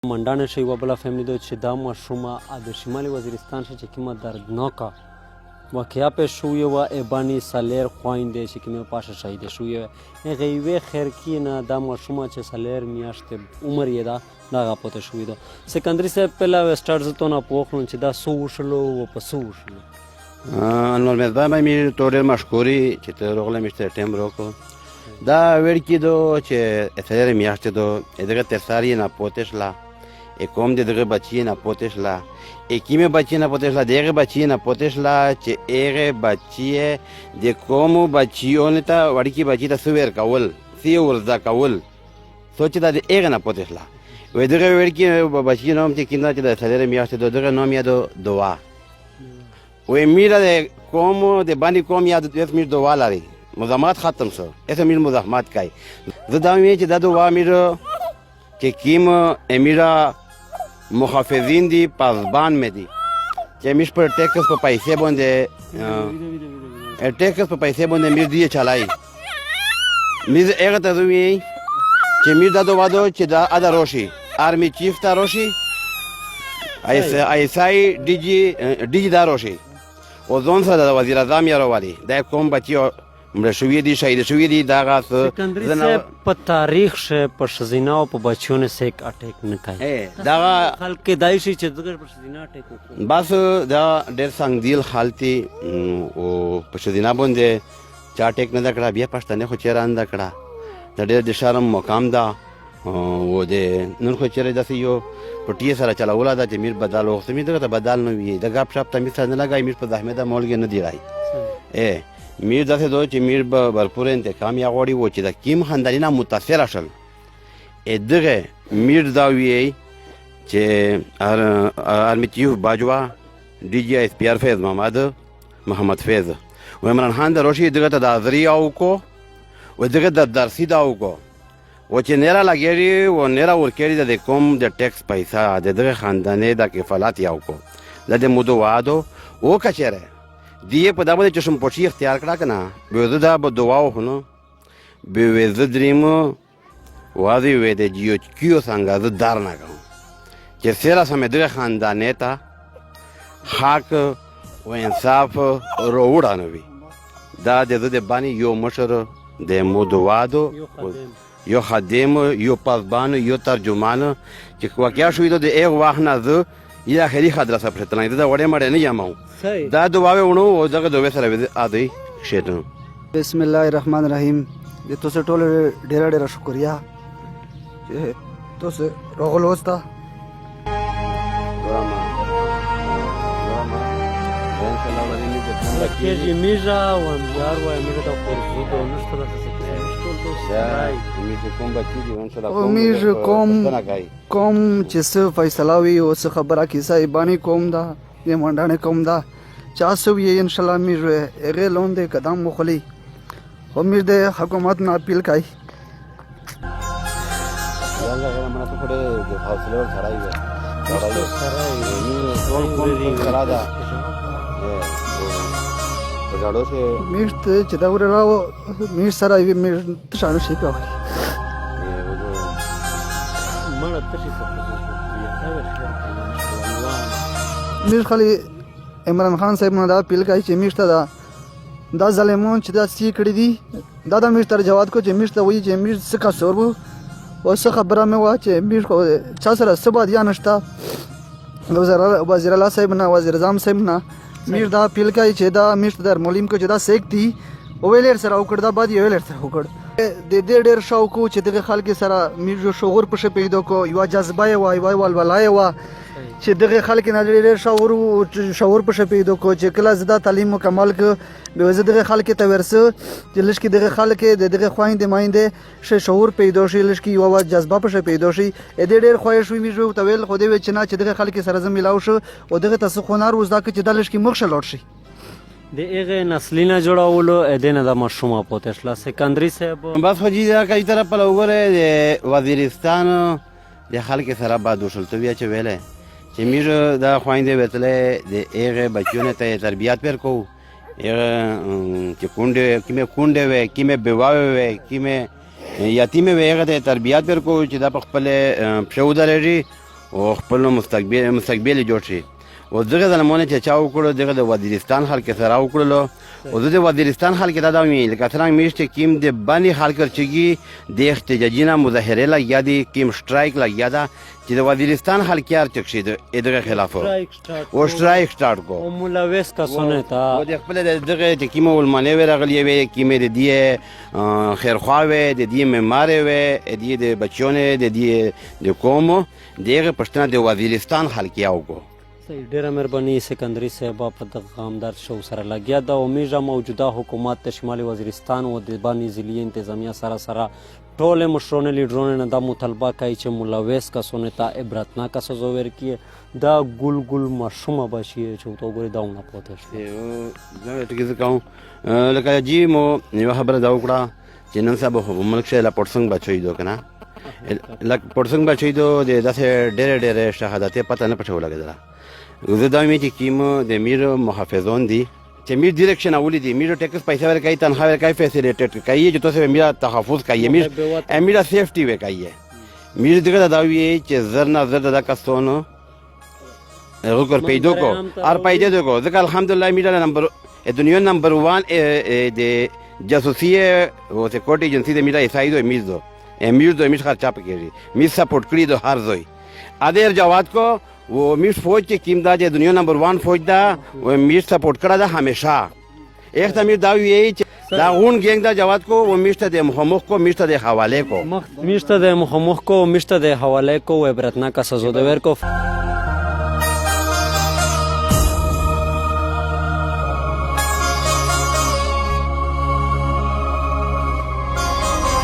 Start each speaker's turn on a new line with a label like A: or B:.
A: منډانه شي یوه بله فیملي ده چې دا ماشومه د شمالي وزیرستان شه چې کومه دردناکه واقعه پیش شوې وه ابانې څلور خویندې چې کومې پاشه شهیده شوې وې هغې یوې خرکي نه دا ماشومه چې څلور میاشتې عمر یې ده د هغه پوته شوې ده سکندري صاحب پهله اسټارټ زه تونه پوه کړم چې دا څه وشلو و په څه وشلو
B: انور میزبان باید می تو ډېر مشکوري چې ته راغلی مې چې ټایم راکړو دا وړکي دو چې څلور میاشتې دو دغه ترسار یې ناپوته شله کوم د دغه بچی ناپوته شله کیمې بچی ناپوته شله د هغې بچی ناپوته شله چې هغې بچی د کومو بچیونو ته وړکي بچي ته څه ورکول څه یې ور زده کول څو چې دا د هغې ناپوته شله وایي دغه وړکي بچي نوم چې کوم ده چې د څلور میاشتې دو دغه نوم یې دو دعا وی میره د کوم د باندې کوم یا د میر دعا لري مزاحمت ختم شو اسه میر مزاحمت کوي زه دا وایم چې دا دعا میره چې کیم امیرا محافظین دي پاسبان مې دي چې میش پر ټیکس په پیسې باندې ټیکس په پیسې باندې میر دی چلای میر هغه ته وی چې میر دا دعا دو چې دا ادا روشي آرمی چیف تا روشي ایسای ډیجی دا روشي او ځون سره د وزیر اعظم یې راوالي دا کوم بچي مړه شوي دي شهید شوي دي دغه
A: سکندري صاحب په تاریخ شه په ښځینه او په بچیو نه سیک اټیک نه کوي
B: دغه
A: خلک کیدای شي چې دغه په ښځینه اټیک وکړي
B: بس دا ډېر سنګدیل حال دي او په ښځینه باندې چا اټیک نه ده کړه بیا پښتنې خو چېرې انده کړه دا ډېر د شرم مقام ده او د نن خو چېرې داسې یو پټیې سره چلوله ده چې میر بدل وغوښته میر دغه ته بدل نه وي د ګپ شپ ته میر سره نه لګوي میر په زحمت مولګې نه دی رای میر داسې دو چې میر به برپور انتقام یا غواړي و چې د کیم خانداني نه متاثره شل دغه میر دا وی چې آرمی چیف باجوا ډي جی ایس پی آر فیض محمد فیض و عمران خان د روشي دغه ته د حاضري او کو و دغه د درسي دا او کو و چې نیره لګېږي و نیره ورکېږي د کوم د ټیکس پیسه د دغه خاندانې د کفالت یو کو د دې مودو وادو و کچېره دیه په دا باندې چشم پوشي اختیار کړه که نه بیا زه دا به دعا وخونو بیا وی زه درېمو واضح وی د جیو کیو څنګه زه دار نه کوم چې سیره سمې دغه خاندانې ته حق و انصاف راوړانوي دا د زه د باندې یو مشر د مودوادو یو خادم یو پاسبان یو ترجمان چې واقعا شوي ده د هغه وخت نه زه یا آخري خدره سره پرېتلای دا وړې مړې نه یم دا دعاوې وڼو او دغه دعاوې سره ادی شیطان
C: بسم الله الرحمن الرحیم د تاسو ټول ډېره ډېره شکریا چې تاسو راغلو وستا
A: کېږي میژه و انجار و میژه د خورزو د نشته د
C: امید کوم چې څه فیصله وي او څه خبره کیسه ایبانی کوم دا د منډانې کوم دا چا څه وي ان شاء الله امید هغې لاندې قدم وخلي امید د حکومت نه اپیل کوي میشت چې دا ورراو میشت سره وي میشت شانو شي کوي میشت خالي عمران خان صاحب نه دا اپیل کوي چې میشت دا ظالمون چې دا سی کړی دي دا میشت تر جواد کو چې میشت وایي چې میشت څه قصور وو او څه خبره مې وه چې میشت چا سره څه بادیا نشته وزیر الله صاحب نه وزیر اعظم صاحب نه میر دا اپیل کوي چې دا میشت در مولیم کو چې دا سیک دي او ویلر سره وکړ دا بعد یې ویلر سره وکړ د دې ډېر شوق چې دغه خلک سره میر جو شعور پښه پیدا کو یو جذبه یې وای ولولای و چې دغه خلک نه ډېر شعور پښه پیدا کو چې کله زدا تعلیم مکمل ک به زه دغه خلک ته ورسه چې لشکې دغه خلک دغه خويندې ماینده شعور پیدا شي لشکې یو جذبه پښه پیدا شي دې ډېر خوښ وي میجو ته ویل خو دې و چې نه چې دغه خلک سره زم ملاو شو او دغه تاسو خونار وزدا چې د لشکې مخ شلوټ شي
A: د هغې نسلي نه جوړولو دې نه د ماشومه پوته شله سکندري صاحب
B: بس خو جي دا کای طرف په وګوره د وزیرستان د خلک سره بعد وشلتوی چې ویلې چې میر دا خويندې وتلې د هغه بچونه ته تربیات پر کو چې کونډه وي کیمه بیواوي وي کیمه یتیمه وي هغه ته تربیات پر کو چې دا په خپل پښو درېږي او خپل مستقبل جوړ شي. او دغه زلمونه چې چا وکړو دغه د وزیرستان خلک سره وکړلو. او د وزیرستان خلک دا وی لکه څنګه میشت کیم د بانی خلک چګي د احتجاجینا مظاهره لا یادي کیم سټرایک لا یادا چې د وزیرستان خلک یار چک شي دغه خلاف او سټرایک سٹارټ کو
A: او ملوث کسونه تا
B: او د خپل دغه چې کیمه ولمانه ورغلی وي کیمه د دی خیرخواوي د دی معماري وي د دی بچونه د دی د کومو دغه پښتنه د وزیرستان خلک یاو کو.
A: ډیره مهرباني سکندري صاحب په دغه غامدار شو سره لګیا د امیجه موجوده حکومت د شمالي وزیرستان او د بانی ضلعي انتظامیه سره ټول مشرونه لیډرونه نه دا مطالبه کوي چې ملوث کسونه ته عبرتناک سزا ورکړي. دا ګل مشومه بشي چې تو ګوري دا نه پوهه شي.
B: زه ټکی کوم لکه جی مو یو خبره دا وکړه چې نن سبا ملک شه لا پړسنګ بچوي دو کنه لکه پړسنګ بچوي دو د داسې ډېر شهادت پته نه پټو لګیدله. زه دا مې چې کیم د میر محافظون دي چې میر ډایرکشن اولی دي میر ټیکس پیسې ورکړي تنخواه ورکړي فیسیلیټیټ کوي چې تاسو میر تحفظ کوي میر سیفټي وکړي میر دغه دا وی چې زر نه زر د کسونو هغه پیدا کو ار پیدا کو ځکه الحمدلله میر نمبر دنیا نمبر 1 د جاسوسي او سکیورټي ایجنسی د میر ایسایدو میر خرچ چاپ کړي میر سپورټ کړی د هر ځای ادر جواد کو वो मिस फौज के कीम दा दुनिया नंबर 1 फौज दा वो मिस सपोर्ट करा दा हमेशा एक तमीर दाव यही दा उन गैंग दा जवाद को वो मिस दे मुहम्मद को मिस दे हवाले को
A: मिस दे मुहम्मद को मिस दे हवाले को इबरतनाक सजा दे वर को